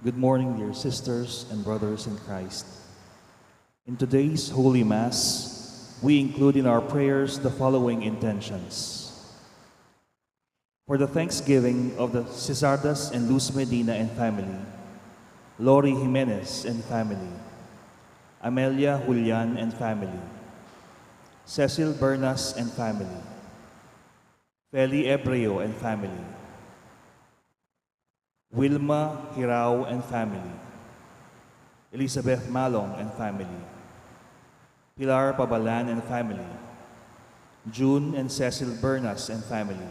Good morning, dear sisters and brothers in Christ. In today's Holy Mass, we include in our prayers the following intentions. For the thanksgiving of the Cesardas and Luz Medina and family, Lori Jimenez and family, Amelia Julian and family, Cecil Bernas and family, Feli Ebreo and family, Wilma Hirao and family, Elizabeth Malong and family, Pilar Pabalan and family, June and Cecil Bernas and family,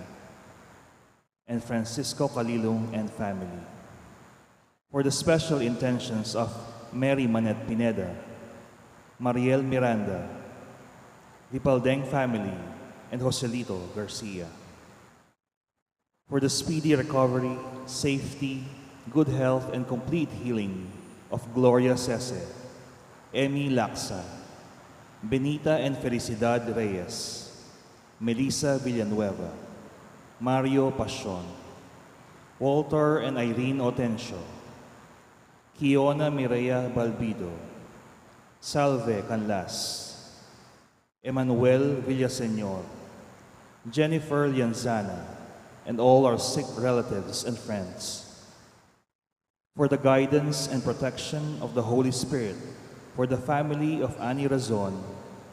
and Francisco Calilong and family. For the special intentions of Mary Manet Pineda, Mariel Miranda, Ripaldeng family, and Joselito Garcia. For the speedy recovery, safety, good health, and complete healing of Gloria Cese, Emmy Laksa, Benita and Felicidad Reyes, Melissa Villanueva, Mario Pasion, Walter and Irene Otencio, Kiona Mireya Balbido, Salve Canlas, Emmanuel Villaseñor, Jennifer Lianzana, and all our sick relatives and friends. For the guidance and protection of the Holy Spirit, for the family of Ani Razon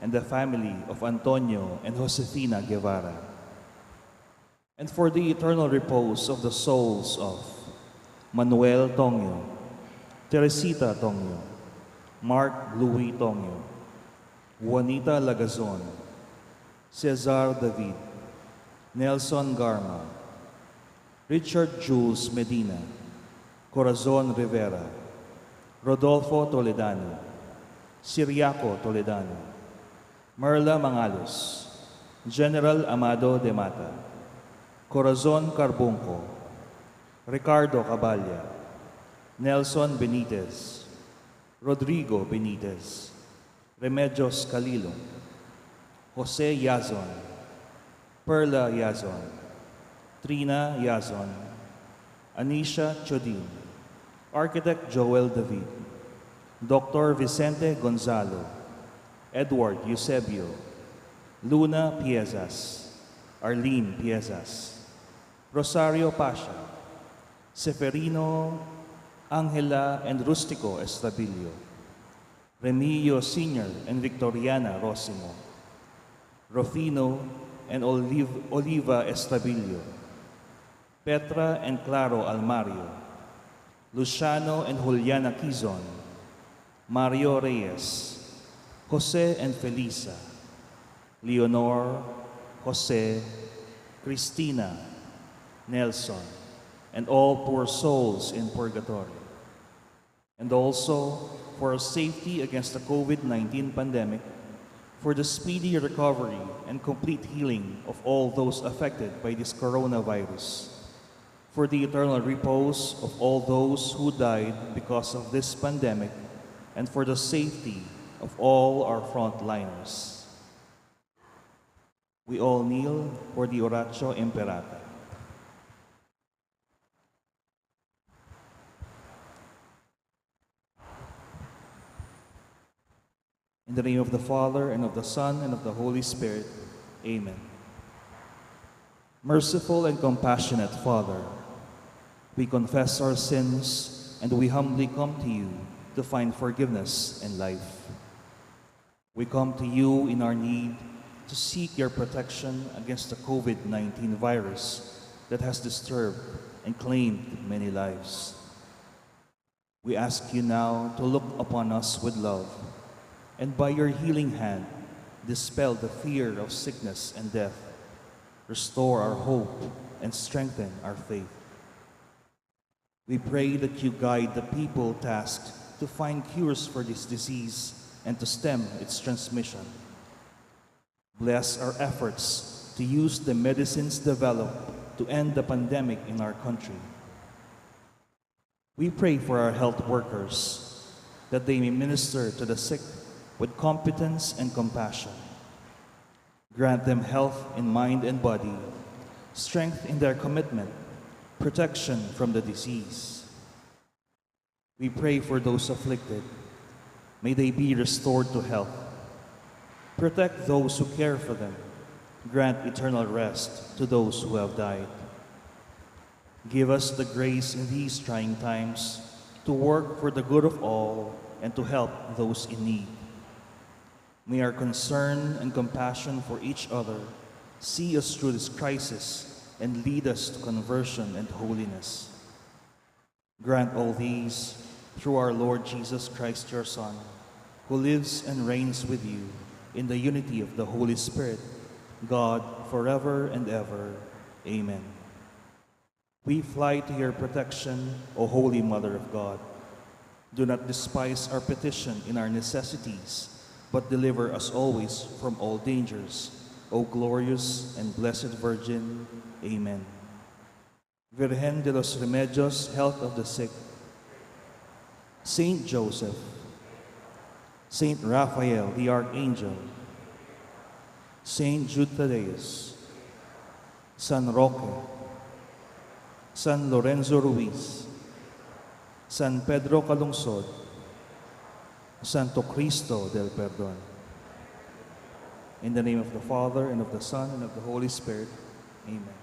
and the family of Antonio and Josefina Guevara, and for the eternal repose of the souls of Manuel Tongyo, Teresita Tongyo, Mark Louis Tongyo, Juanita Lagazon, Cesar David, Nelson Garma, Richard Jules Medina, Corazon Rivera, Rodolfo Toledano, Siriaco Toledano, Merla Mangalos, General Amado de Mata, Corazon Carbunco, Ricardo Caballa, Nelson Benitez, Rodrigo Benitez, Remedios Calilong, Jose Yazon, Perla Yazon, Trina Yazon, Anisha Chodin, Architect Joel David, Dr. Vicente Gonzalo, Edward Eusebio, Luna Piezas, Arlene Piezas, Rosario Pasha, Seferino, Angela and Rustico Estabilio, Remilio Sr. and Victoriana Rosimo, Rufino and Oliva Estabilio, Petra and Claro Almario, Luciano and Juliana Quizon, Mario Reyes, Jose and Felisa, Leonor, Jose, Cristina, Nelson, and all poor souls in purgatory. And also for our safety against the COVID-19 pandemic, for the speedy recovery and complete healing of all those affected by this coronavirus, for the eternal repose of all those who died because of this pandemic, and for the safety of all our frontliners. We all kneel for the Oratio Imperata. In the name of the Father, and of the Son, and of the Holy Spirit. Amen. Merciful and compassionate Father, we confess our sins, and we humbly come to you to find forgiveness and life. We come to you in our need to seek your protection against the COVID-19 virus that has disturbed and claimed many lives. We ask you now to look upon us with love, and by your healing hand, dispel the fear of sickness and death, restore our hope, and strengthen our faith. We pray that you guide the people tasked to find cures for this disease and to stem its transmission. Bless our efforts to use the medicines developed to end the pandemic in our country. We pray for our health workers, that they may minister to the sick with competence and compassion. Grant them health in mind and body, strength in their commitment, protection from the disease. We pray for those afflicted. May they be restored to health. Protect those who care for them. Grant eternal rest to those who have died. Give us the grace in these trying times to work for the good of all and to help those in need. May our concern and compassion for each other see us through this crisis and lead us to conversion and holiness. Grant all these through our Lord Jesus Christ, your Son, who lives and reigns with you in the unity of the Holy Spirit, God, forever and ever. Amen. We fly to your protection, O Holy Mother of God. Do not despise our petition in our necessities, but deliver us always from all dangers, O glorious and blessed Virgin. Amen. Virgen de los Remedios, health of the sick, Saint Joseph, Saint Raphael the Archangel, Saint Jude Thaddeus, San Roque, San Lorenzo Ruiz, San Pedro Calungsod, Santo Cristo del Perdón. In the name of the Father, and of the Son, and of the Holy Spirit. Amen.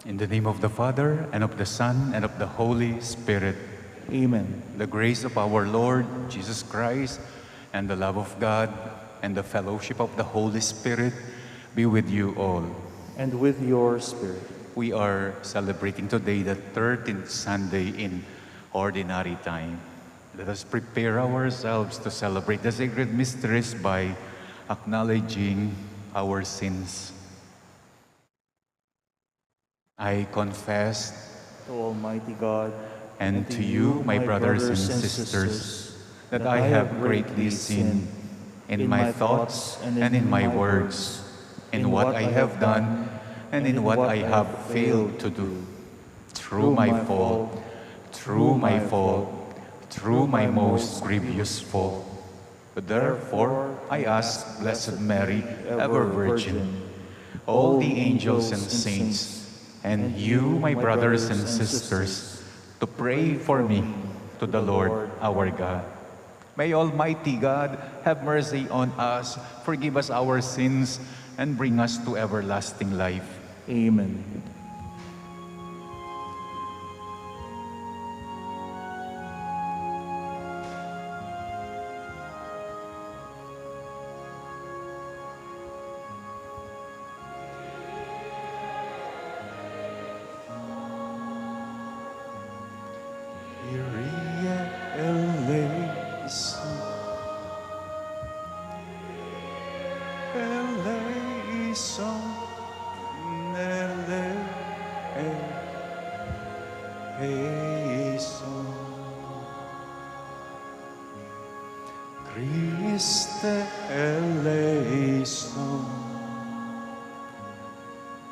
In the name of the Father, and of the Son, and of the Holy Spirit. Amen. The grace of our Lord Jesus Christ, and the love of God, and the fellowship of the Holy Spirit be with you all. And with your spirit. We are celebrating today the 13th Sunday in Ordinary Time. Let us prepare ourselves to celebrate the sacred mysteries by acknowledging our sins. I confess To Almighty God and to you, my brothers and sisters, that I have greatly sinned in my thoughts and in my words, in what I have done and in what I have failed to do. Through my fault, through my most grievous fault. Therefore, I ask Blessed Mary, ever Virgin, all the angels and saints, and you, my brothers and sisters, to pray for me to the Lord our God. May Almighty God have mercy on us, forgive us our sins, and bring us to everlasting life. Amen.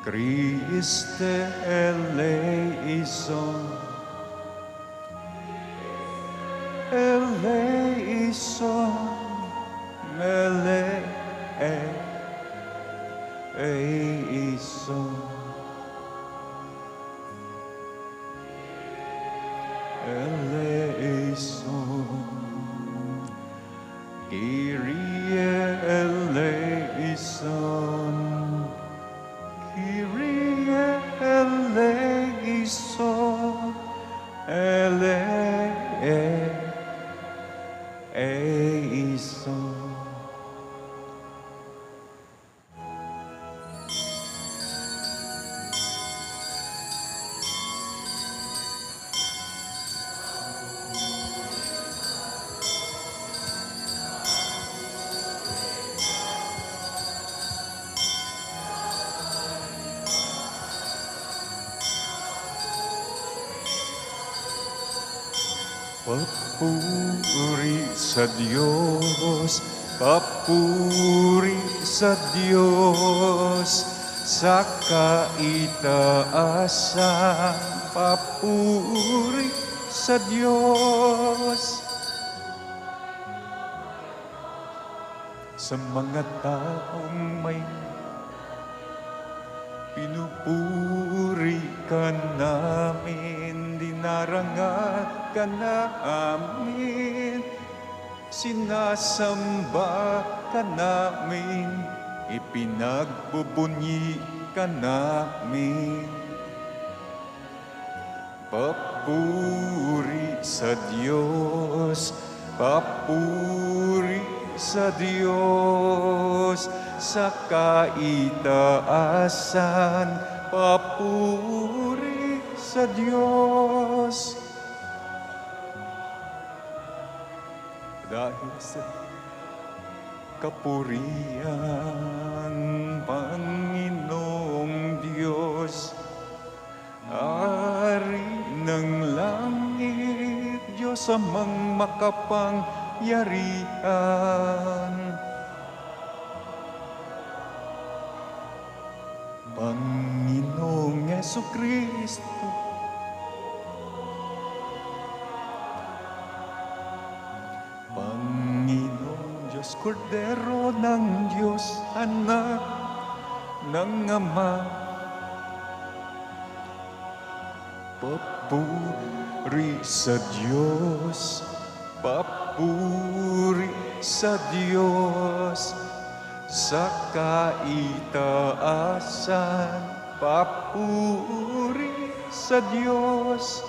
Christe eleison, eleison, eleison, eleison, Kyrie eleison. Eleison, eleison. Papuri sa Diyos, papuri sa Diyos, sa kaitaasan, papuri sa Diyos. Sa mga taong may pinupuri ka namin, dinarangat ka namin, sinasamba ka namin, ipinagbubunyi ka namin. Papuri sa Diyos, papuri sa Diyos, sa kaitaasan, papuri sa Diyos. Dahil sa kapurihan, Panginoong Diyos, Ari ng langit, Diyos amang makapangyarihan. Panginoong Jesucristo, Panginoong Diyos, Kordero ng Diyos, Anak ng Ama, papuri sa Diyos, papuri sa Diyos, sa kaitaasan, papuri sa Diyos.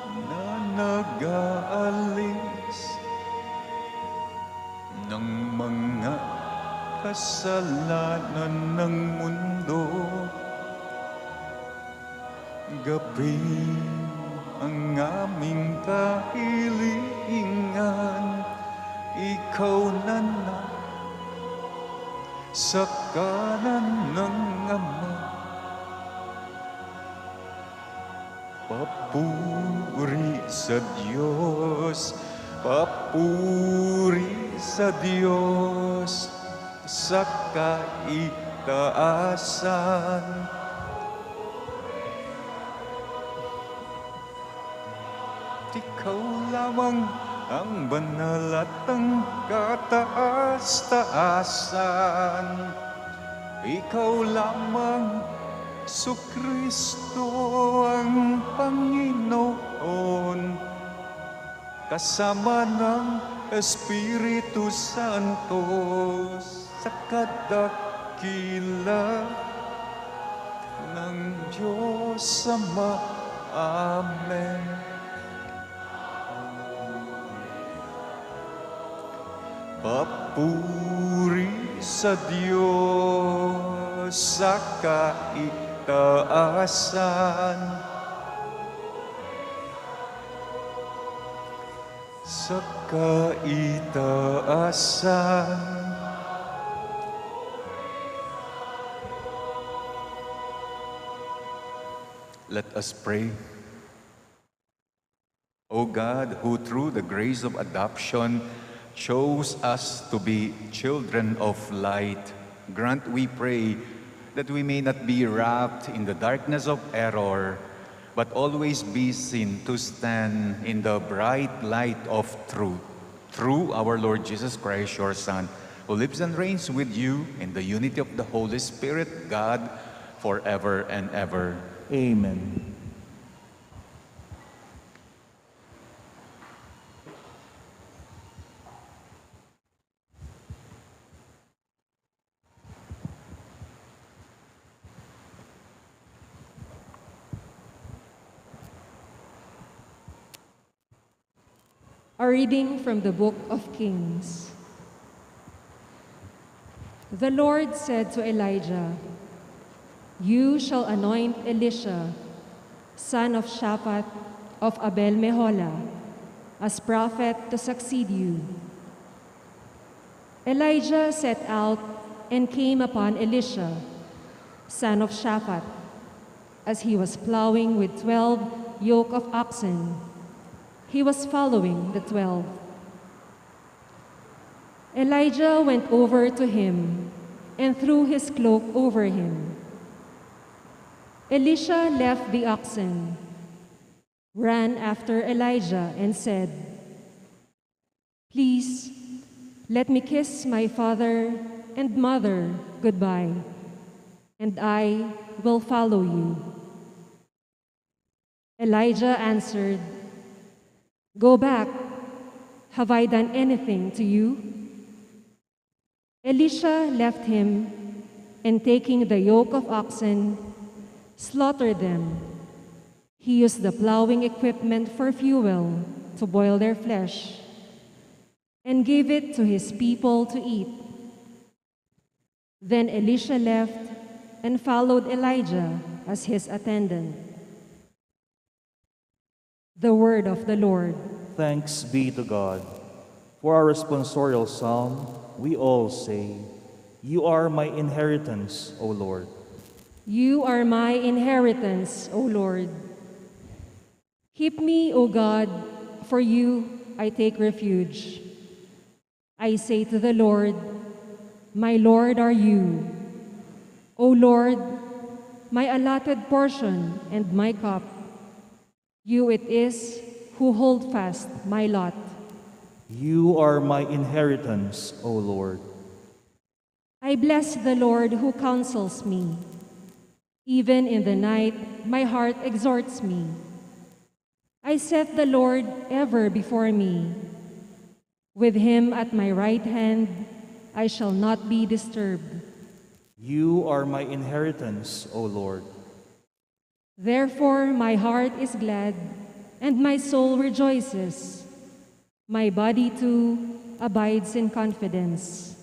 Na nag-aalis ng mga kasalanan ng mundo. Gabi ang aming kahilingan, ikaw na sa kanan ng Ama. Papuri sa Diyos, papuri sa Diyos, sa kaitaasan. Ikaw lamang ang banal at ang kataas-taasan. Ikaw lamang, Kristo ang Panginoon, kasama ng Espiritu Santo sa kadakila ng Diyos Ama. Amen. Papuri sa Diyos sa kaitaasan, sa kaitaasan. Let us pray. O God, who through the grace of adoption chose us to be children of light, grant, we pray, that we may not be wrapped in the darkness of error, but always be seen to stand in the bright light of truth. Through our Lord Jesus Christ, your Son, who lives and reigns with you in the unity of the Holy Spirit, God, forever and ever. Amen. A reading from the book of Kings. The Lord said to Elijah, "You shall anoint Elisha, son of Shaphat of Abel-Meholah, as prophet to succeed you." Elijah set out and came upon Elisha, son of Shaphat, as he was plowing with 12 yoke of oxen. He was following the 12. Elijah went over to him and threw his cloak over him. Elisha left the oxen, ran after Elijah, and said, "Please, let me kiss my father and mother goodbye, and I will follow you." Elijah answered, "Go back. Have I done anything to you?" Elisha left him, and taking the yoke of oxen, slaughtered them. He used the plowing equipment for fuel to boil their flesh, and gave it to his people to eat. Then Elisha left and followed Elijah as his attendant. The word of the Lord. Thanks be to God. For our responsorial psalm, we all say, "You are my inheritance, O Lord." You are my inheritance, O Lord. Keep me, O God, for you I take refuge. I say to the Lord, my Lord are you. O Lord, my allotted portion and my cup, you it is who hold fast my lot. You are my inheritance, O Lord. I bless the Lord who counsels me. Even in the night, my heart exhorts me. I set the Lord ever before me. With him at my right hand, I shall not be disturbed. You are my inheritance, O Lord. Therefore my heart is glad, and my soul rejoices. My body too abides in confidence,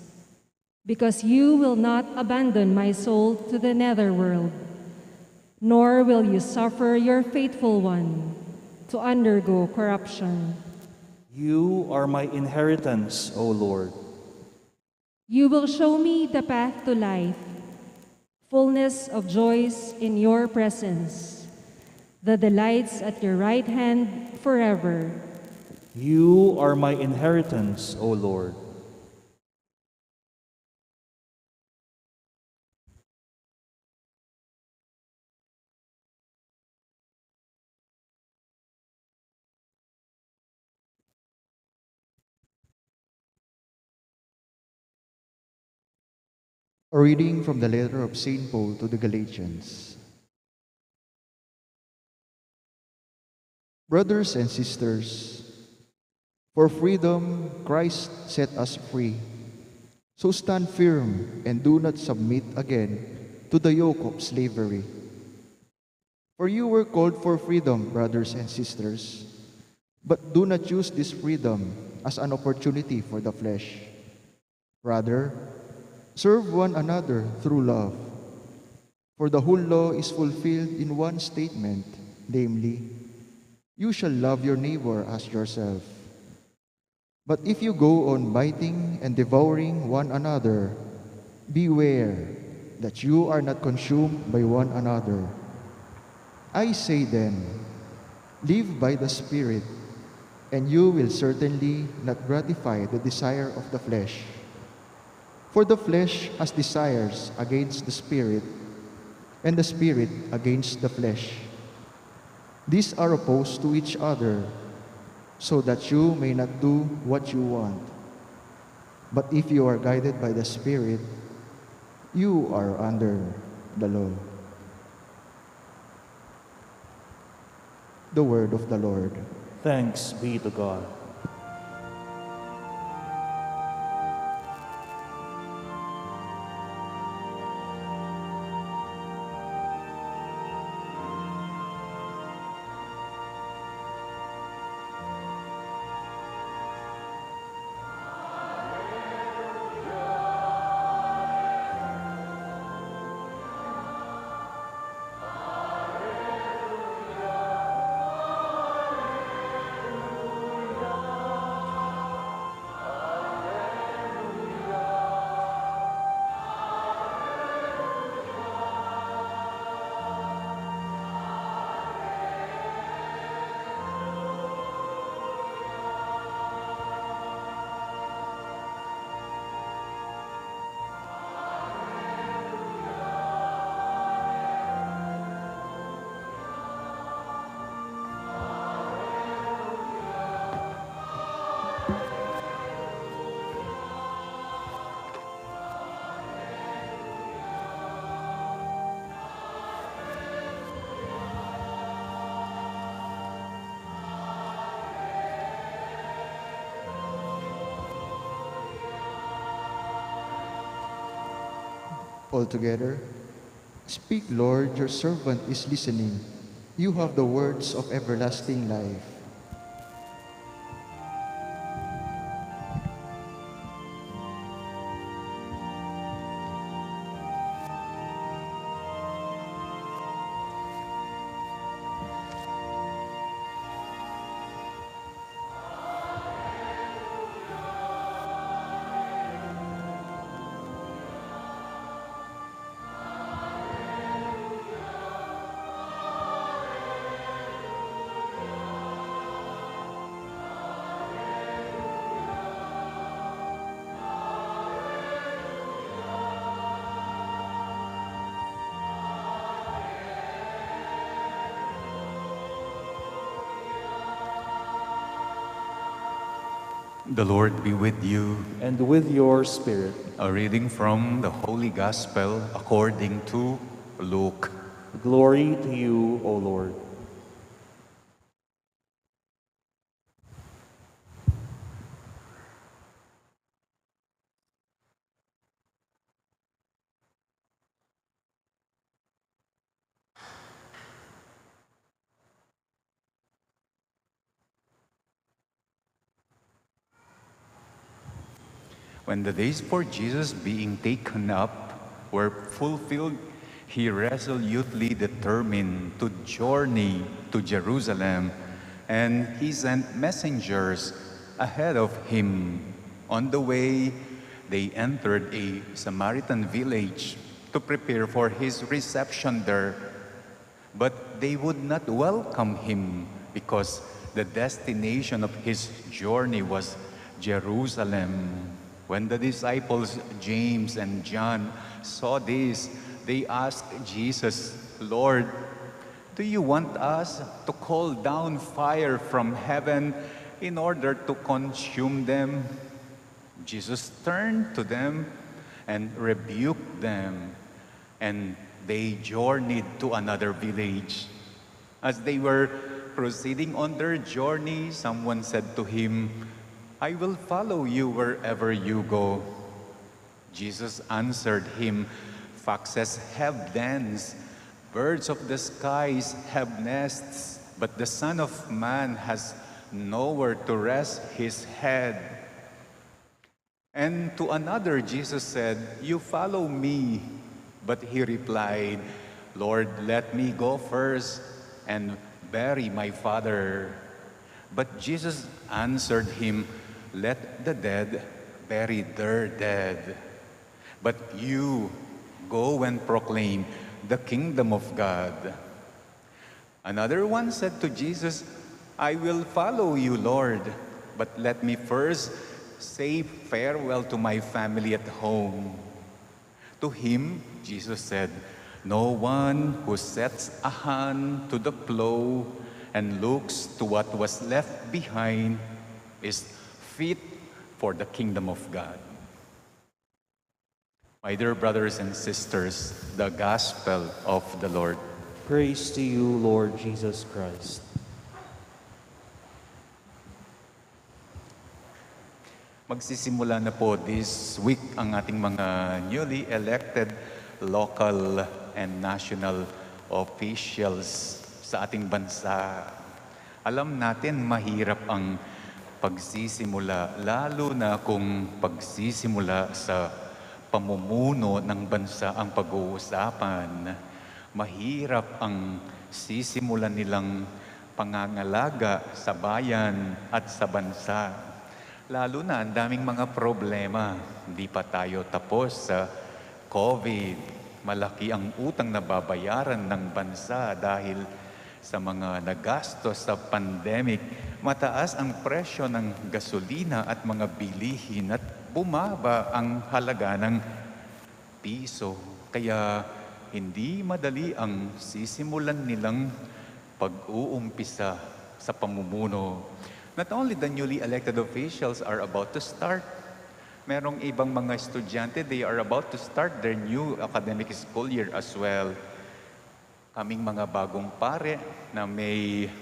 because you will not abandon my soul to the netherworld, nor will you suffer your faithful one to undergo corruption. You are my inheritance, O Lord. You will show me the path to life, fullness of joys in your presence, the delights at your right hand forever. You are my inheritance, O Lord. A reading from the letter of St. Paul to the Galatians. Brothers and sisters, for freedom Christ set us free. So stand firm and do not submit again to the yoke of slavery. For you were called for freedom, brothers and sisters, but do not use this freedom as an opportunity for the flesh. Rather, serve one another through love. For the whole law is fulfilled in one statement, namely, you shall love your neighbor as yourself. But if you go on biting and devouring one another, beware that you are not consumed by one another. I say then, live by the Spirit, and you will certainly not gratify the desire of the flesh. For the flesh has desires against the Spirit, and the Spirit against the flesh. These are opposed to each other, so that you may not do what you want. But if you are guided by the Spirit, you are under the law. The word of the Lord. Thanks be to God. Altogether, speak, Lord, your servant is listening. You have the words of everlasting life. The Lord be with you. And with your spirit. A reading from the Holy Gospel according to Luke. Glory to you, O Lord. When the days for Jesus being taken up were fulfilled, he resolutely determined to journey to Jerusalem, and he sent messengers ahead of him. On the way, they entered a Samaritan village to prepare for his reception there. But they would not welcome him because the destination of his journey was Jerusalem. When the disciples James and John saw this, they asked Jesus, "Lord, do you want us to call down fire from heaven in order to consume them?" Jesus turned to them and rebuked them, and they journeyed to another village. As they were proceeding on their journey, someone said to him, "I will follow you wherever you go." Jesus answered him, "Foxes have dens, birds of the skies have nests, but the Son of Man has nowhere to rest his head." And to another Jesus said, "You follow me." But he replied, "Lord, let me go first and bury my father." But Jesus answered him, "Let the dead bury their dead. But you go and proclaim the kingdom of God." Another one said to Jesus, "I will follow you, Lord, but let me first say farewell to my family at home." To him, Jesus said, "No one who sets a hand to the plow and looks to what was left behind is fit for the kingdom of God." My dear brothers and sisters, the gospel of the Lord. Praise to you, Lord Jesus Christ. Magsisimula na po this week ang ating mga newly elected local and national officials sa ating bansa. Alam natin mahirap ang pagsisimula, lalo na kung pagsisimula sa pamumuno ng bansa ang pag-uusapan. Mahirap ang sisimulan nilang pangangalaga sa bayan at sa bansa. Lalo na ang daming mga problema. Hindi pa tayo tapos sa COVID. Malaki ang utang na babayaran ng bansa dahil sa mga nagastos sa pandemic. Mataas ang presyo ng gasolina at mga bilihin at bumaba ang halaga ng piso. Kaya hindi madali ang sisimulan nilang pag-uumpisa sa pamumuno. Not only the newly elected officials are about to start, merong ibang mga estudyante, they are about to start their new academic school year as well. Kaming mga bagong pare na may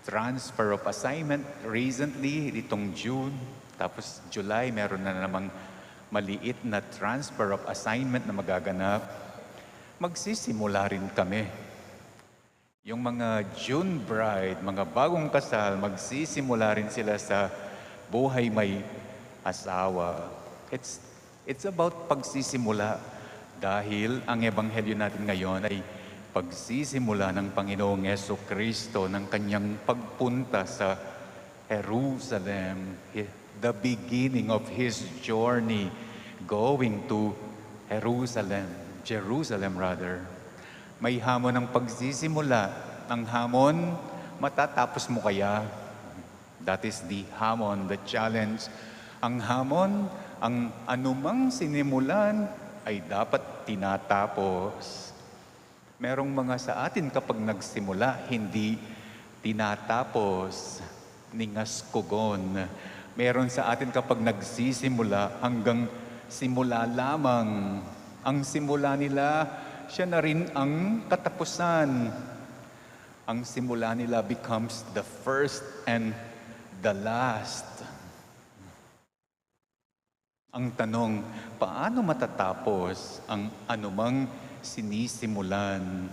transfer of assignment recently, itong June, tapos July, meron na namang maliit na transfer of assignment na magaganap. Magsisimula rin kami. Yung mga June bride, mga bagong kasal, magsisimula rin sila sa buhay may asawa. It's about pagsisimula dahil ang ebanghelyo natin ngayon ay pagsisimula ng Panginoong Jesucristo ng kanyang pagpunta sa Jerusalem, the beginning of His journey going to Jerusalem rather. May hamon ng pagsisimula. Ang hamon, matatapos mo kaya? That is the hamon, the challenge. Ang hamon, ang anumang sinimulan ay dapat tinatapos. Merong mga sa atin kapag nagsimula, hindi tinatapos. Ningas kugon. Meron sa atin kapag nagsisimula hanggang simula lamang. Ang simula nila, siya na rin ang katapusan. Ang simula nila becomes the first and the last. Ang tanong, paano matatapos ang anumang sinisimulan?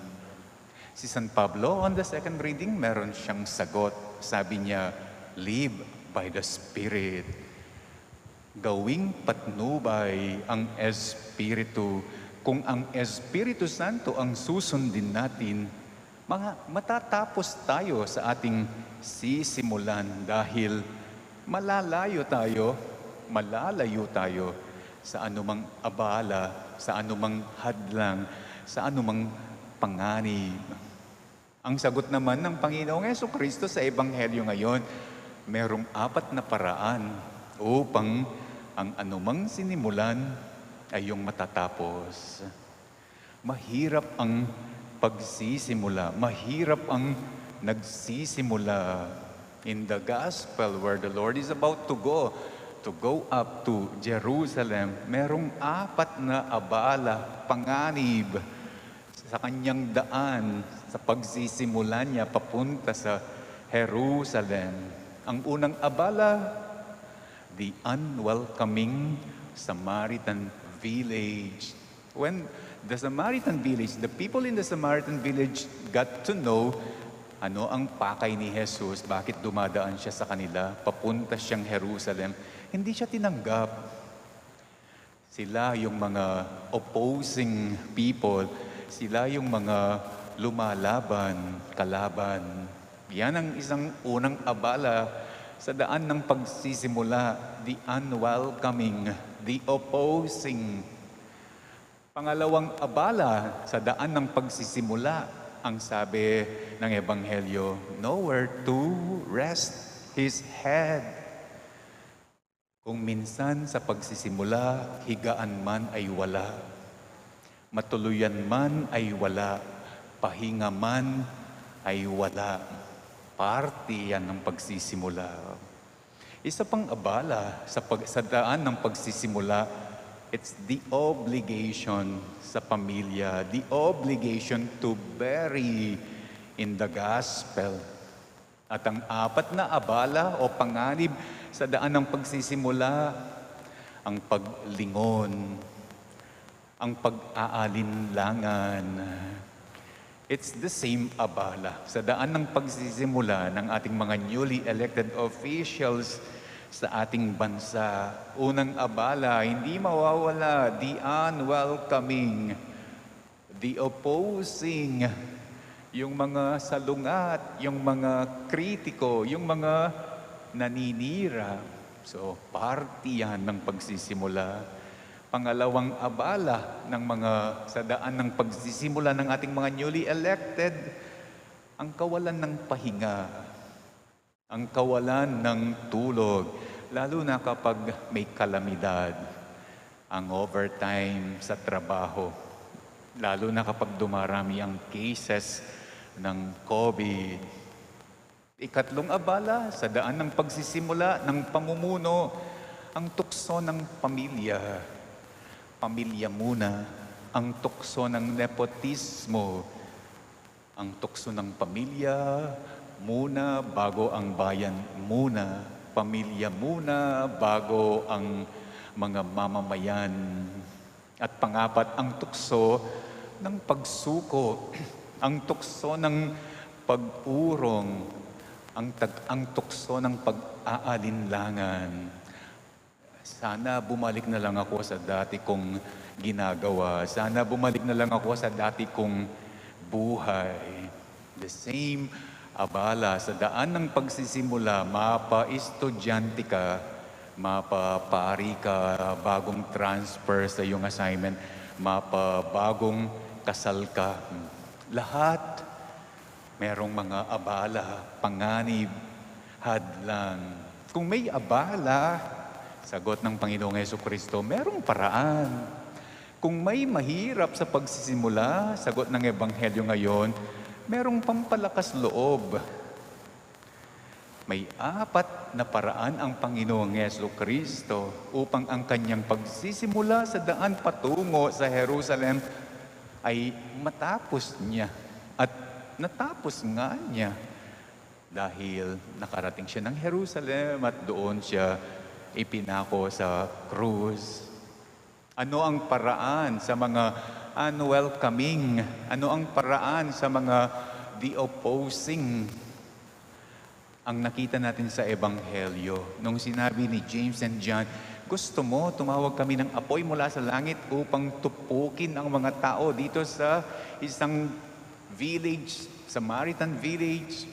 Si San Pablo, on the second reading, meron siyang sagot. Sabi niya, live by the Spirit. Gawing patnubay ang Espiritu. Kung ang Espiritu Santo ang susundin natin, matatapos tayo sa ating sisimulan dahil malalayo tayo sa anumang abala, sa anumang hadlang, sa anumang panganib. Ang sagot naman ng Panginoong Jesucristo sa Ebanghelyo ngayon, merong 4 na paraan upang ang anumang sinimulan ay yung matatapos. Mahirap ang pagsisimula. Mahirap ang nagsisimula. In the gospel where the Lord is about to go up to Jerusalem, merong 4 na abala, panganib sa kanyang daan, sa pagsisimula niya papunta sa Jerusalem. Ang unang abala, the unwelcoming Samaritan village. When the Samaritan village, the people in the Samaritan village got to know ano ang pakay ni Jesus, bakit dumadaan siya sa kanila, papunta siyang Jerusalem, hindi siya tinanggap. Sila yung mga opposing people, sila yung mga lumalaban, kalaban. Yan ang isang unang abala sa daan ng pagsisimula, the unwelcoming, the opposing. Pangalawang abala sa daan ng pagsisimula, ang sabi ng Ebanghelyo, nowhere to rest his head. Kung minsan sa pagsisimula, higaan man ay wala, matuluyan man ay wala, pahinga man ay wala. Parte yan ng pagsisimula. Isa pang abala sa daan ng pagsisimula, it's the obligation sa pamilya, the obligation to bury in the gospel. At ang 4 na abala o panganib sa daan ng pagsisimula, ang paglingon, ang pag-aalinlangan. It's the same abala sa daan ng pagsisimula ng ating mga newly elected officials sa ating bansa. Unang abala, hindi mawawala, the unwelcoming, the opposing, yung mga salungat, yung mga kritiko, yung mga naninira. So, party yan ng pagsisimula. Pangalawang abala ng mga sa daan ng pagsisimula ng ating mga newly elected, ang kawalan ng pahinga, ang kawalan ng tulog, lalo na kapag may kalamidad, ang overtime sa trabaho, lalo na kapag dumarami ang cases ng COVID. Ikatlong abala sa daan ng pagsisimula ng pamumuno, ang tukso ng pamilya. Pamilya muna, ang tukso ng nepotismo, ang tukso ng pamilya muna bago ang bayan muna, pamilya muna bago ang mga mamamayan. At pangapat, ang tukso ng pagsuko, ang tukso ng pag-urong, ang tukso ng pag-aalinlangan. Sana bumalik na lang ako sa dati kong ginagawa. Sana bumalik na lang ako sa dati kong buhay. The same abala sa daan ng pagsisimula, mapa-estudyante ka, mapa-pari ka, bagong transfer sa iyong assignment, mapa-bagong kasal ka. Lahat merong mga abala, panganib, hadlang. Kung may abala, sagot ng Panginoong Jesucristo, merong paraan. Kung may mahirap sa pagsisimula, sagot ng Ebanghelyo ngayon, merong pampalakas loob. May 4 na paraan ang Panginoong Jesucristo upang ang kanyang pagsisimula sa daan patungo sa Jerusalem ay matapos niya. At natapos nga niya dahil nakarating siya ng Jerusalem at doon siya ipinako sa krus. Ano ang paraan sa mga unwelcoming? Ano ang paraan sa mga the opposing? Ang nakita natin sa Ebanghelyo, nung sinabi ni James and John, gusto mo, tumawag kami ng apoy mula sa langit upang tupukin ang mga tao dito sa isang village, Samaritan village.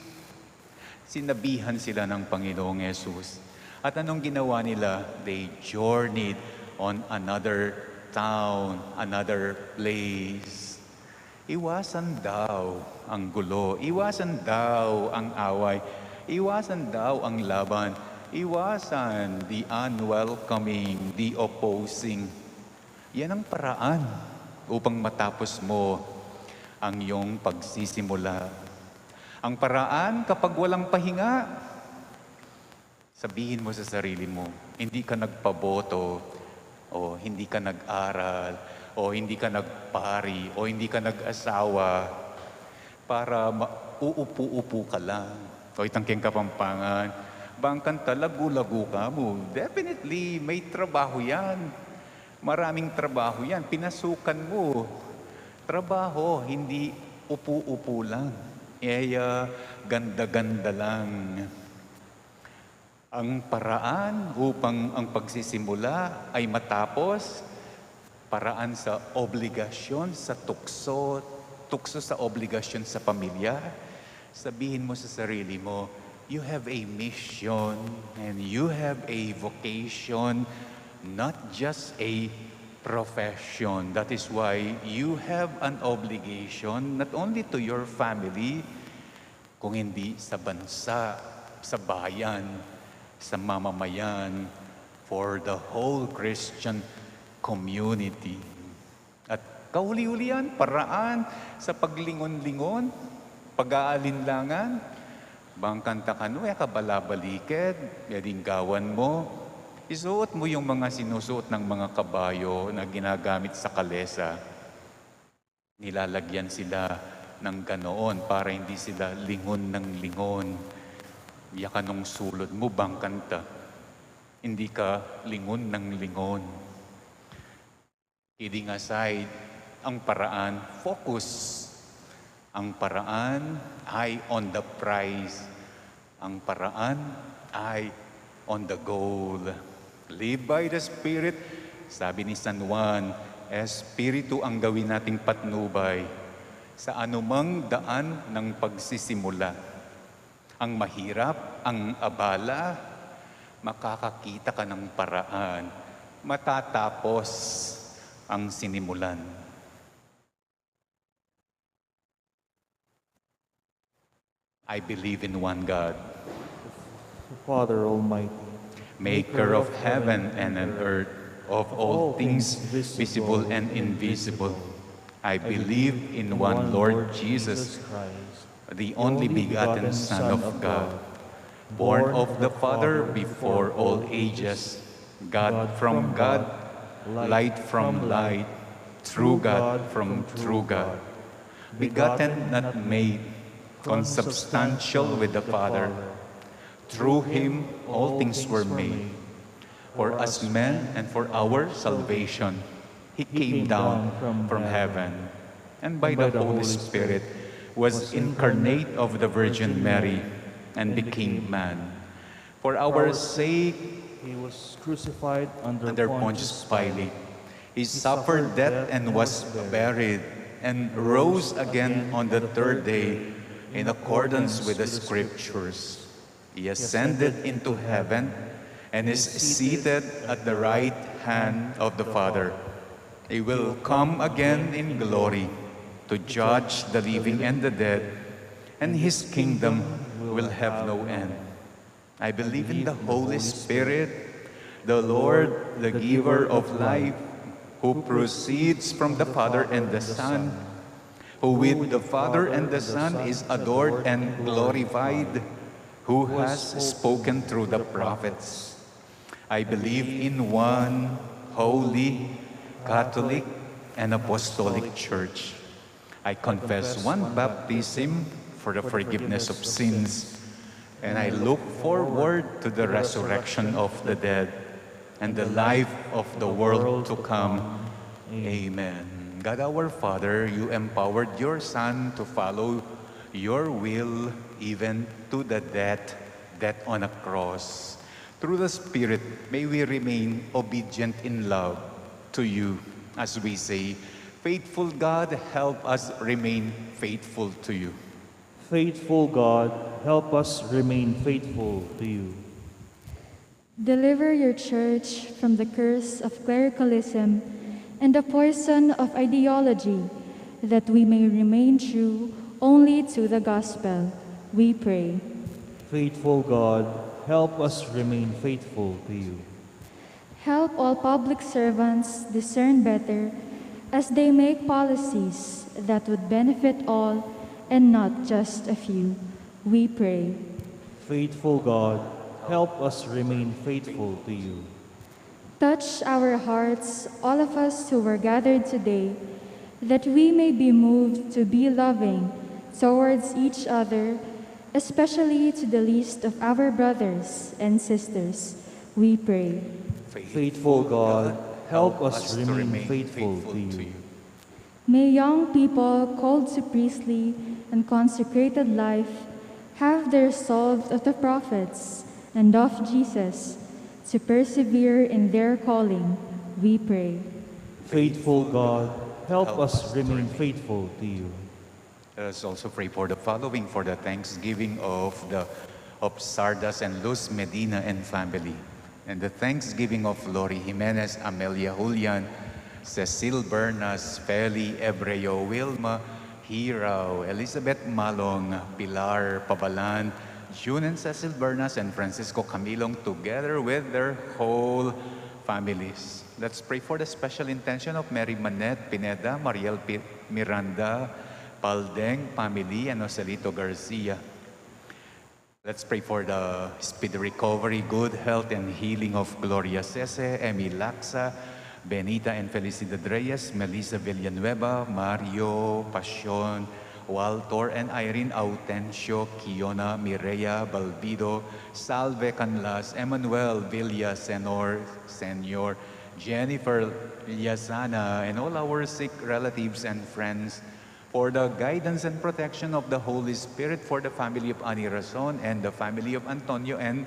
Sinabihan sila ng Panginoong Yesus. At anong ginawa nila? They journeyed on another town, another place. Iwasan daw ang gulo, iwasan daw ang away, iwasan daw ang laban, iwasan the unwelcoming, the opposing. Yan ang paraan upang matapos mo ang iyong pagsisimula. Ang paraan kapag walang pahinga, sabihin mo sa sarili mo, hindi ka nagpaboto, o hindi ka nag-aral, o hindi ka nagpari, o hindi ka nag-asawa, para uupo-upo ka lang. O itangking Kapampangan, bangkan talagu-lagu ka mo. Definitely, may trabaho yan. Maraming trabaho yan. Pinasukan mo. Trabaho, hindi upo-upo lang. Ganda-ganda lang. Ang paraan upang ang pagsisimula ay matapos, paraan sa obligasyon, sa tukso sa obligasyon sa pamilya. Sabihin mo sa sarili mo, you have a mission and you have a vocation, not just a profession. That is why you have an obligation not only to your family, kung hindi sa bansa, sa bayan, sa mamamayan, for the whole Christian community. At kahuli-hulian, paraan sa paglingon-lingon, pag-aalinlangan, bangkanta ka no, kabalabaliket, yadinggawan mo, isuot mo yung mga sinusuot ng mga kabayo na ginagamit sa kalesa. Nilalagyan sila ng ganoon para hindi sila lingon ng lingon. Yaka nung sulod mo, bangkanta. Hindi ka lingon ng lingon. Kidding aside, ang paraan, focus. Ang paraan ay on the prize. Ang paraan ay on the goal. Live by the Spirit. Sabi ni San Juan, Espiritu ang gawin nating patnubay sa anumang daan ng pagsisimula. Ang mahirap, ang abala, makakakita ka ng paraan. Matatapos ang sinimulan. I believe in one God, The Father Almighty, maker of heaven and on earth, of all things visible and invisible. I believe in one Lord Jesus, Christ, the only begotten Son of God, born of the Father before all ages, God from God, light from light, true God from true God, begotten, not made, consubstantial with the Father. Through Him all things were made. For us men and for our salvation, He came down from heaven, and by the Holy Spirit was incarnate of the Virgin Mary and became man. For our sake, He was crucified under Pontius Pilate. He suffered death and was buried, and rose again on the third day in accordance with the Scriptures. He ascended into heaven and is seated at the right hand of the Father. He will come again in glory to judge the living and the dead, and His kingdom will have no end. I believe in the Holy Spirit, the Lord, the giver of life, who proceeds from the Father and the Son, who with the Father and the Son is adored and glorified, who has spoken through the prophets. I believe in one holy, Catholic, and Apostolic Church. I confess one baptism for the forgiveness of sins, and I look forward to the resurrection of the dead and the life of the world to come. Amen. God our Father, you empowered your Son to follow your will even to the death on a cross. Through the Spirit, may we remain obedient in love to you as we say, faithful God, help us remain faithful to you. Faithful God, help us remain faithful to you. Deliver your church from the curse of clericalism and the poison of ideology, that we may remain true only to the gospel, we pray. Faithful God, help us remain faithful to you. Help all public servants discern better as they make policies that would benefit all and not just a few, we pray. Faithful God, help us remain faithful to you. Touch our hearts, all of us who were gathered today, that we may be moved to be loving towards each other, especially to the least of our brothers and sisters, we pray. Faithful God, help us remain faithful to you. May young people called to priestly and consecrated life have the resolve of the prophets and of Jesus to persevere in their calling, we pray. Faithful God, help us remain faithful to you. Let us also pray for the following, for the thanksgiving of Sardas and Luz Medina and family, and the thanksgiving of Lori Jimenez, Amelia Julian, Cecil Bernas, Feli Ebreo Wilma, Hiraw, Elizabeth Malong, Pilar Pabalan, June and Cecil Bernas, and Francisco Camilong, together with their whole families. Let's pray for the special intention of Mary Manette Pineda, Mariel Miranda, Paldeng family, and Joselito Garcia. Let's pray for the speedy recovery, good health, and healing of Gloria Cese, Emi Laksa, Benita and Felicidad Reyes, Melissa Villanueva, Mario Pasion, Walter and Irene Autencio, Kiona Mireya Balbido, Salve Canlas, Emmanuel Villa Senor, Jennifer Yazana, and all our sick relatives and friends, for the guidance and protection of the Holy Spirit, for the family of Ani Razon and the family of Antonio and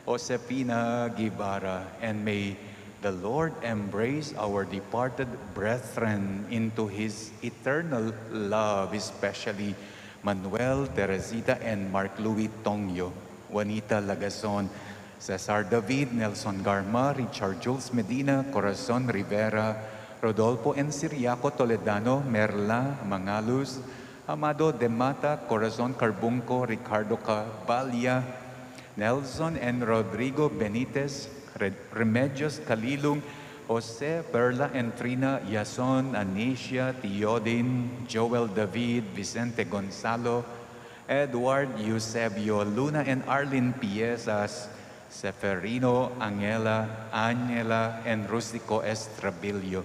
Josefina Guevara, and may the Lord embrace our departed brethren into His eternal love, especially Manuel, Teresita, and Mark Louis Tongyo, Juanita Lagason, Cesar David, Nelson Garma, Richard Jules Medina, Corazon Rivera, Rodolfo and Siriaco Toledano, Merla Mangalus, Amado de Mata, Corazon Carbunco, Ricardo Cabalya, Nelson and Rodrigo Benitez, Remedios Calilung, Jose, Perla and Trina, Yason, Anisha, Teodin, Joel David, Vicente Gonzalo, Edward Eusebio, Luna and Arlene Piezas, Seferino, Angela, and Rustico Estrabillo,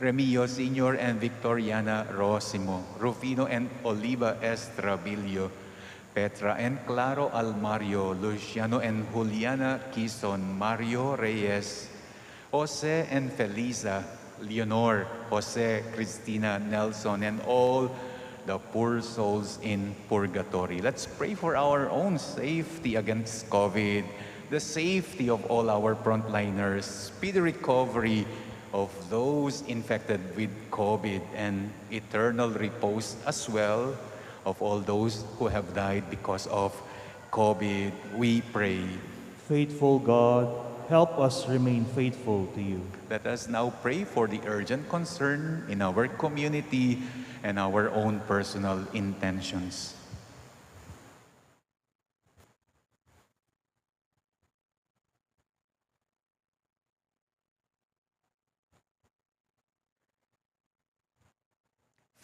Remio Sr. and Victoriana Rosimo, Rufino and Oliva Estrabillo, Petra and Claro Almario, Luciano and Juliana Quizon, Mario Reyes, Jose and Felisa, Leonor, Jose, Cristina, Nelson, and all the poor souls in purgatory. Let's pray for our own safety against COVID, the safety of all our frontliners, speedy recovery of those infected with COVID, and eternal repose as well of all those who have died because of COVID, we pray. Faithful God, help us remain faithful to you. Let us now pray for the urgent concern in our community and our own personal intentions.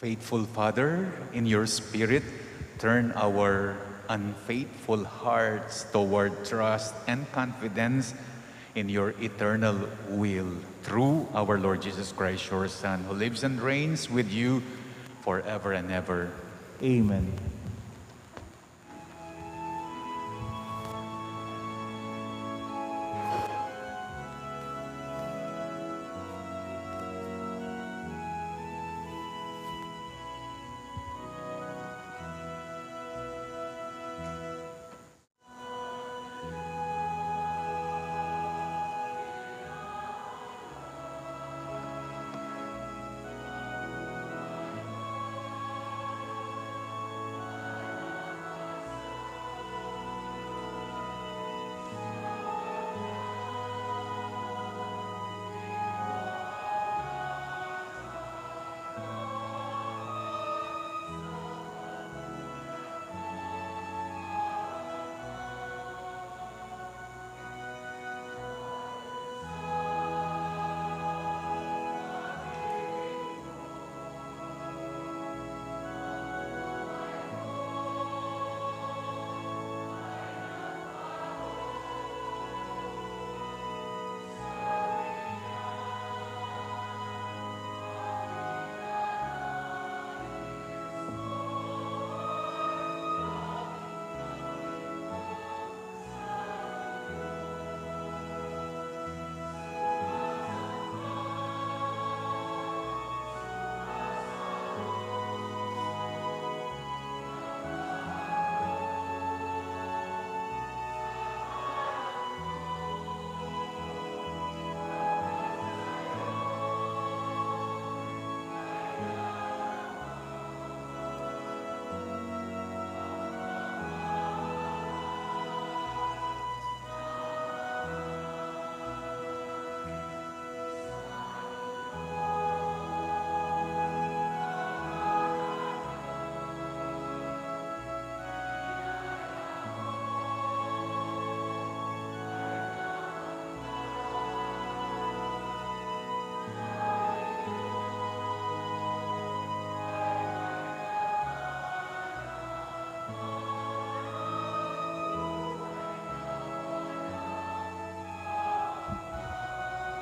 Faithful Father, in your Spirit, turn our unfaithful hearts toward trust and confidence in your eternal will. Through our Lord Jesus Christ, your Son, who lives and reigns with you forever and ever. Amen.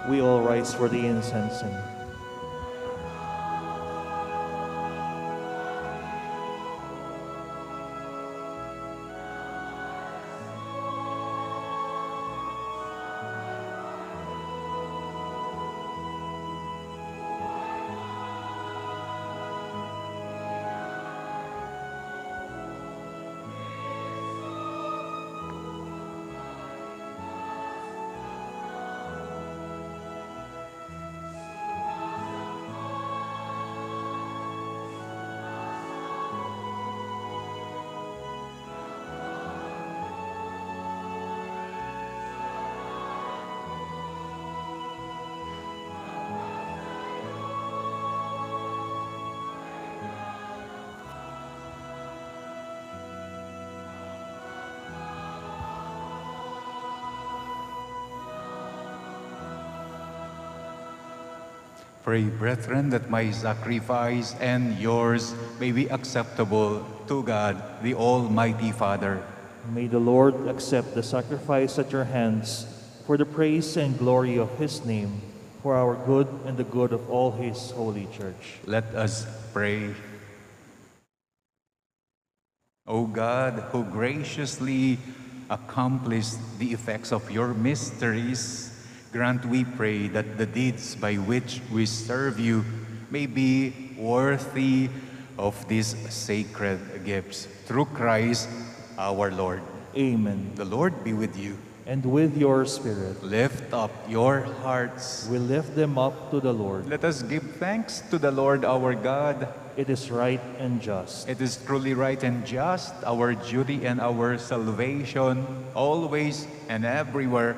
We all rise for the incense and pray, brethren, that my sacrifice and yours may be acceptable to God, the Almighty Father. may the Lord accept the sacrifice at your hands for the praise and glory of his name, for our good and the good of all his holy church. Let us pray. O God, who graciously accomplished the effects of your mysteries, grant, we pray, that the deeds by which we serve you may be worthy of these sacred gifts. Through Christ our Lord. Amen. The Lord be with you. And with your spirit, Lift up your hearts. we lift them up to the Lord. Let us give thanks to the Lord our God. It is right and just. It is truly right and just, our duty and our salvation, always and everywhere,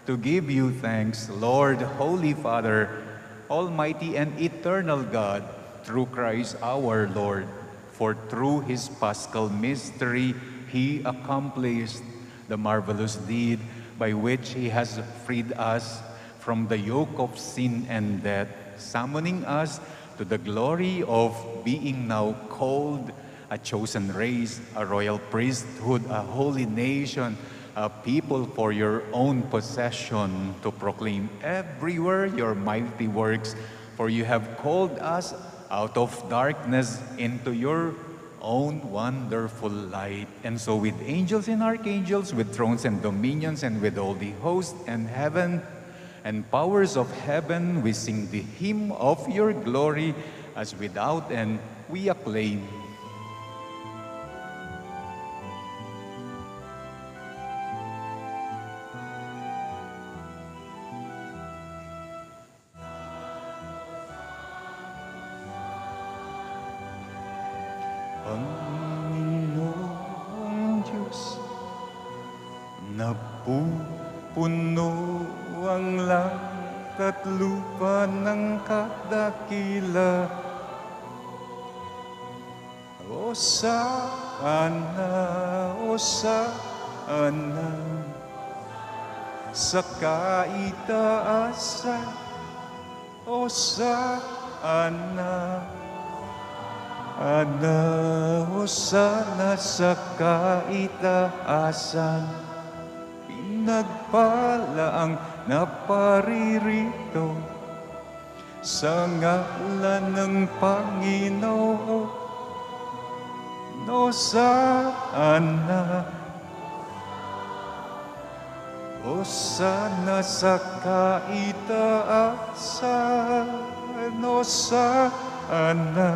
to give you thanks, Lord, Holy Father, Almighty and eternal God, through Christ our Lord. For through his paschal mystery, he accomplished the marvelous deed by which he has freed us from the yoke of sin and death, summoning us to the glory of being now called a chosen race, a royal priesthood, a holy nation, a people for your own possession, to proclaim everywhere your mighty works. For you have called us out of darkness into your own wonderful light. And so with angels and archangels, with thrones and dominions, and with all the hosts and heaven and powers of heaven, we sing the hymn of your glory, as without end we acclaim. Panginoong Diyos, napupuno ang langit at lupa ng kadakila. Hosana, Hosana, sa kaitaasan. Hosana, Hosana sa kaitaasan. Pinagpala ang naparirito sa ngalan ng Panginoon. Hosana, Hosana sa kaitaasan. Hosana,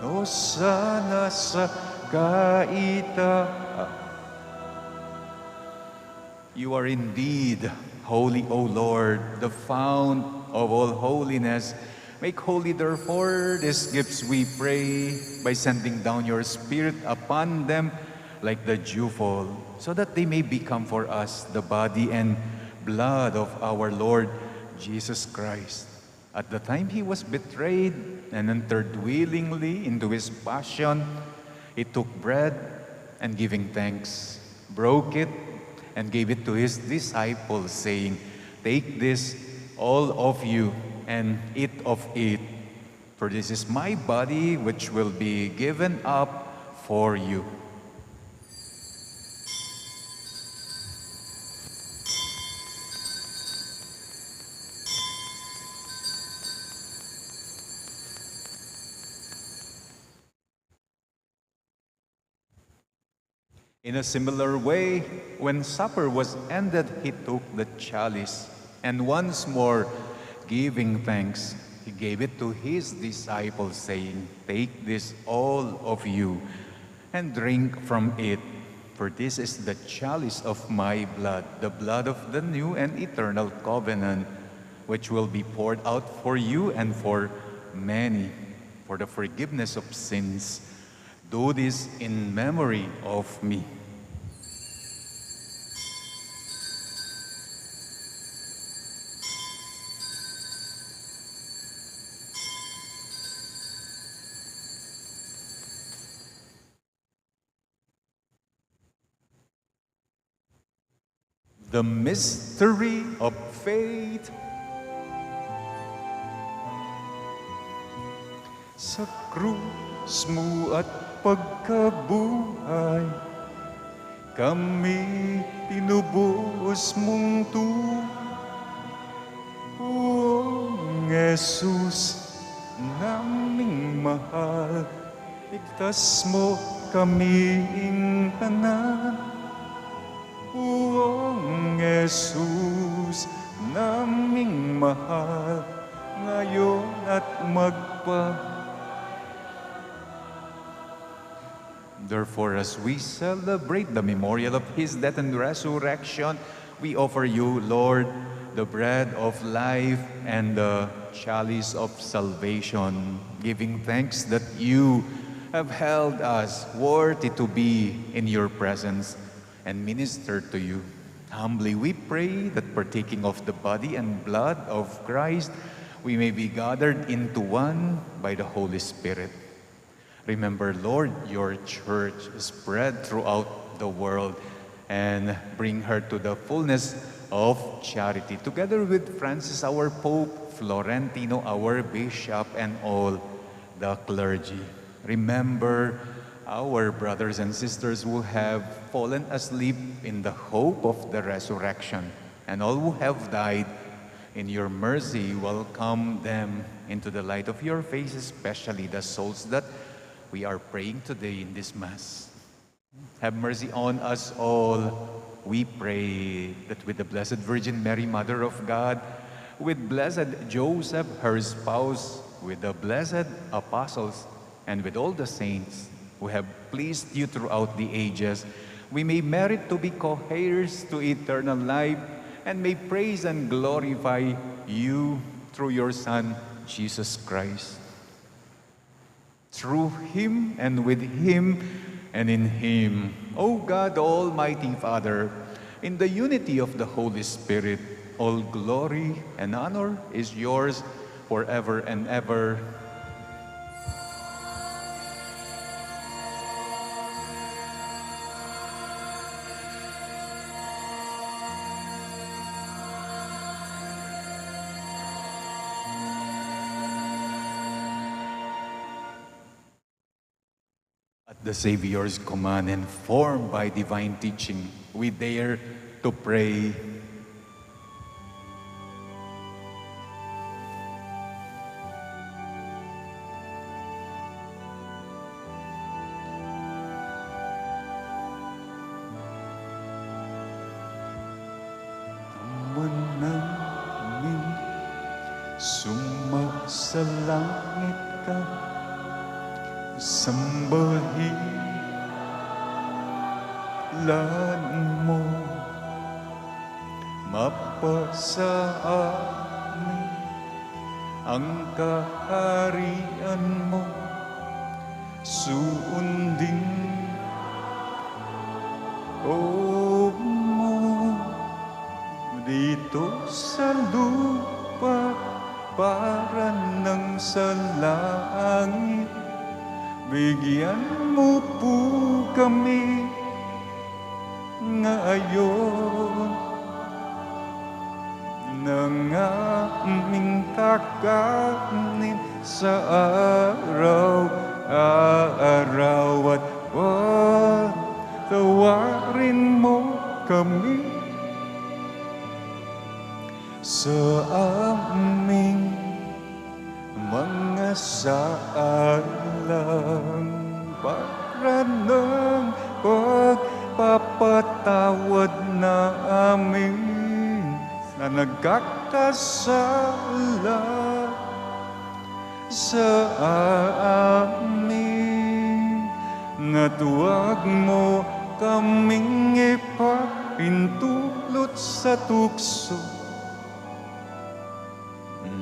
Hosana sa kaitaasan. You are indeed holy, O Lord, the fount of all holiness. Make holy, therefore, these gifts, we pray, by sending down your Spirit upon them like the dewfall, so that they may become for us the body and blood of our Lord Jesus Christ. At the time he was betrayed and entered willingly into his passion, he took bread and, giving thanks, broke it and gave it to his disciples, saying, "Take this, all of you, and eat of it, for this is my body, which will be given up for you." In a similar way, when supper was ended, he took the chalice, and once more, giving thanks, he gave it to his disciples, saying, "Take this, all of you, and drink from it, for this is the chalice of my blood, the blood of the new and eternal covenant, which will be poured out for you and for many, for the forgiveness of sins. Do this in memory of me." The mystery of faith. Sa krus mo at pagkabuhay, kami tinubos mong tuwang Jesus, naming mahal, ligtas mo kaming tanan. Buong Jesus, naming mahal, ngayon at Therefore, as we celebrate the memorial of his death and resurrection, we offer you, Lord, the bread of life and the chalice of salvation, giving thanks that you have held us worthy to be in your presence and minister to you. Humbly we pray that, partaking of the body and blood of Christ, we may be gathered into one by the Holy Spirit. Remember, Lord, your church spread throughout the world, and bring her to the fullness of charity, together with Francis, our Pope, Florentino, our Bishop, and all the clergy. Remember our brothers and sisters who have fallen asleep in the hope of the resurrection, and all who have died. In your mercy, welcome them into the light of your face, especially the souls that we are praying today in this Mass. Have mercy on us all. We pray that with the Blessed Virgin Mary, Mother of God, with Blessed Joseph, her spouse, with the blessed apostles, and with all the saints who have pleased you throughout the ages, we may merit to be co-heirs to eternal life, and may praise and glorify you through your Son, Jesus Christ. Through him and with him and in him, O God, Almighty Father, in the unity of the Holy Spirit, all glory and honor is yours forever and ever. At the Savior's command and formed by divine teaching, we dare to pray. Ama namin, sumasalangit ka, sambahin lan mo, mapasa amin ang kaharian mo, sundin o mo dito sa lupa para nang sa langit. Bigyan mo po kami ngayon ng aming kakanin sa araw-araw, at patawarin mo kami sa aming mga saalang, para ng pagpapatawad namin na nagkakasala sa amin, at huwag mo kaming ipahintulot sa tukso,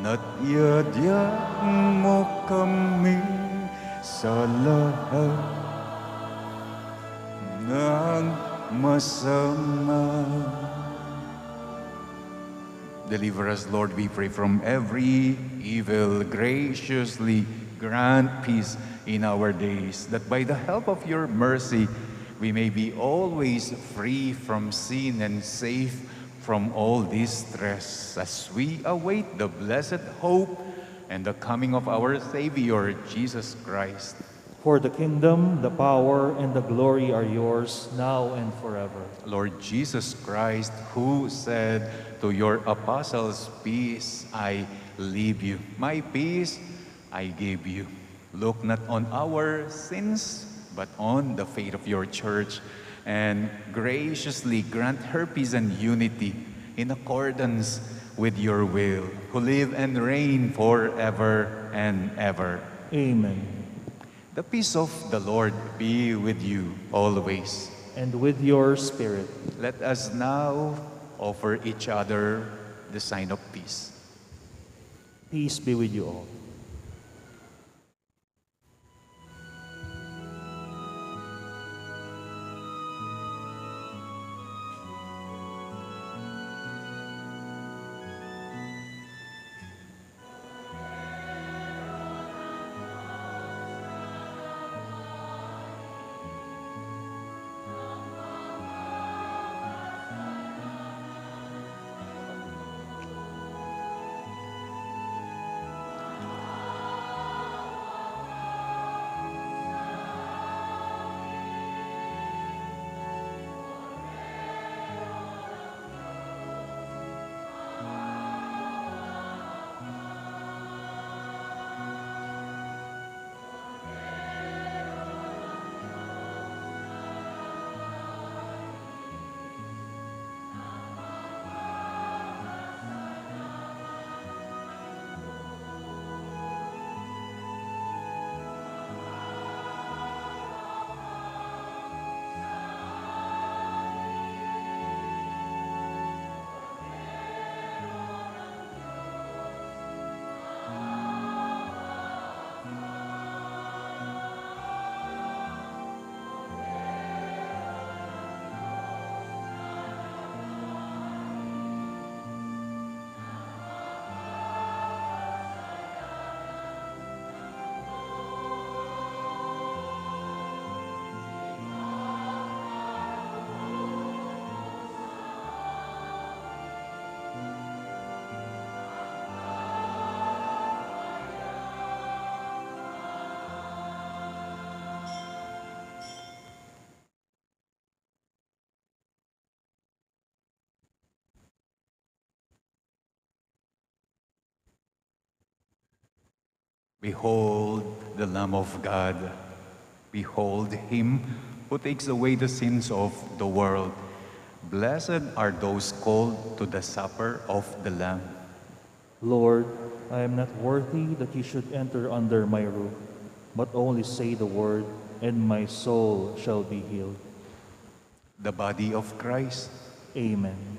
at iadya mo kami sa lahat ng masama. Deliver us, Lord, we pray, from every evil. Graciously grant peace in our days, that by the help of your mercy we may be always free from sin and safe from all distress, as we await the blessed hope and the coming of our Savior, Jesus Christ. For the kingdom, the power, and the glory are yours, now and forever. Lord Jesus Christ, who said to your apostles, "Peace I leave you, my peace I give you," look not on our sins, but on the faith of your church, and graciously grant her peace and unity in accordance with your will, who live and reign forever and ever. Amen. The peace of the Lord be with you always. And with your spirit. Let us now offer each other the sign of peace. Peace be with you all. Behold the Lamb of God. Behold him who takes away the sins of the world. Blessed are those called to the supper of the Lamb. Lord, I am not worthy that you should enter under my roof, but only say the word, and my soul shall be healed. The body of Christ. Amen.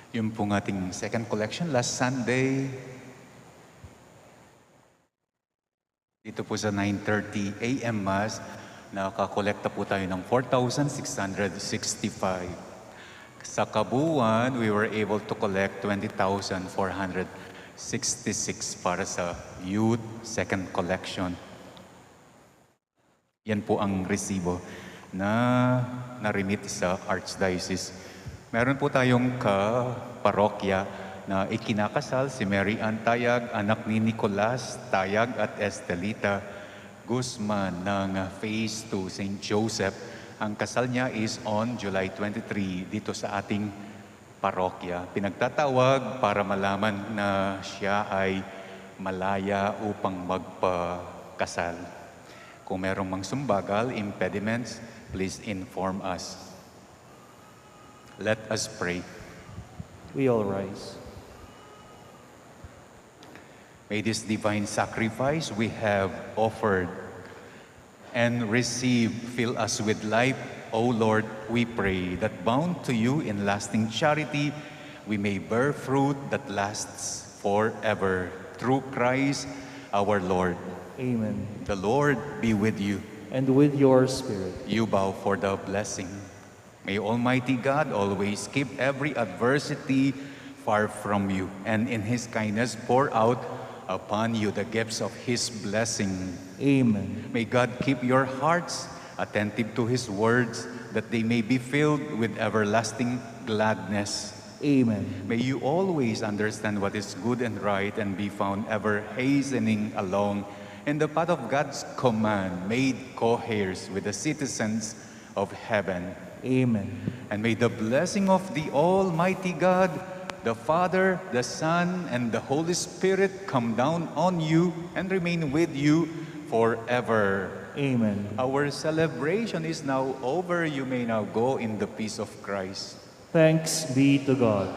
Yung pong ating second collection last Sunday, dito po sa 9:30 a.m. Mass, nakakolekta po tayo ng 4,665. Sa kabuuan, we were able to collect 20,466 para sa youth second collection. Yan po ang resibo na na-remit sa Archdiocese. Meron po tayong ka-parokya na ikinakasal si Mary Ann Tayag, anak ni Nicolas Tayag at Estelita Guzman ng Phase 2 St. Joseph. Ang kasal niya is on July 23 dito sa ating parokya. Pinagtatawag para malaman na siya ay malaya upang magpakasal. Kung merong mang sumbagal, impediments, please inform us. Let us pray. We all rise. May this divine sacrifice we have offered and received fill us with life, O Lord, we pray, that bound to you in lasting charity, we may bear fruit that lasts forever. Through Christ our Lord. Amen. The Lord be with you. And with your spirit. You bow for the blessing. May Almighty God always keep every adversity far from you, and in His kindness pour out upon you the gifts of His blessing. Amen. May God keep your hearts attentive to His words, that they may be filled with everlasting gladness. Amen. May you always understand what is good and right, and be found ever hastening along in the path of God's command, made co-heirs with the citizens of heaven. Amen. And may the blessing of the Almighty God, the Father, the Son, and the Holy Spirit come down on you and remain with you forever. Amen. Our celebration is now over. You may now go in the peace of Christ. Thanks be to God.